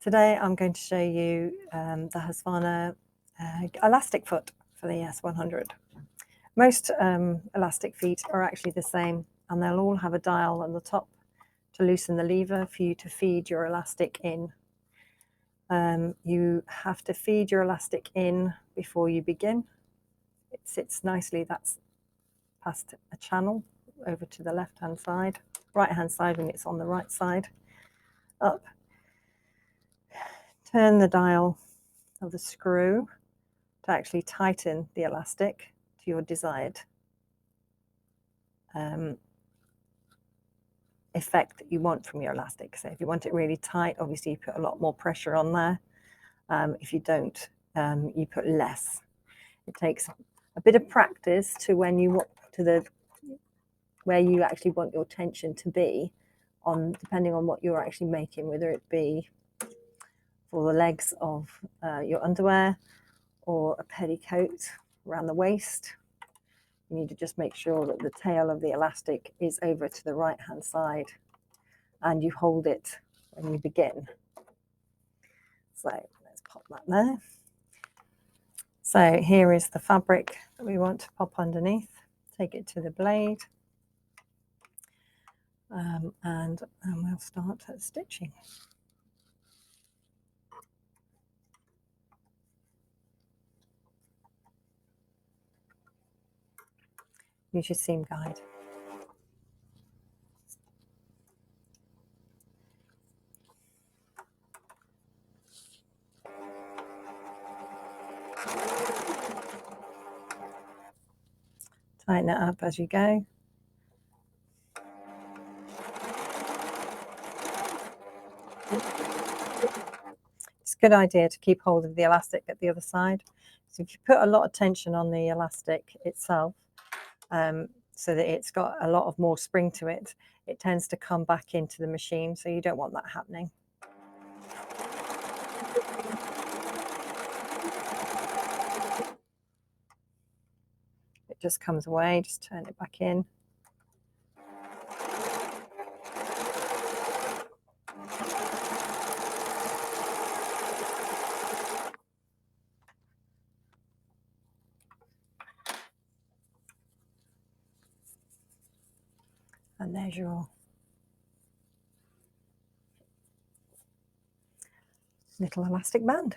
Today I'm going to show you the Husqvarna elastic foot for the S100. Most elastic feet are actually the same, and they'll all have a dial on the top to loosen the lever for you to feed your elastic in. You have to feed your elastic in before you begin. It sits nicely, that's past a channel over to the left hand side, right hand side when it's on the right side, up. Turn the dial of the screw to actually tighten the elastic to your desired effect that you want from your elastic. So if you want it really tight, obviously you put a lot more pressure on there. If you don't, you put less. It takes a bit of practice to when you want to where you actually want your tension to be, depending on what you're actually making, whether it be for the legs of your underwear or a petticoat around the waist. You need to just make sure that the tail of the elastic is over to the right hand side and you hold it when you begin. So let's pop that there. So here is the fabric that we want to pop underneath. Take it to the blade and we'll start stitching. Use your seam guide. Tighten it up as you go. It's a good idea to keep hold of the elastic at the other side. So if you put a lot of tension on the elastic itself, so that it's got a lot of more spring to it, it tends to come back into the machine, so you don't want that happening. It just comes away, just turn it back in. And there's your little elastic band.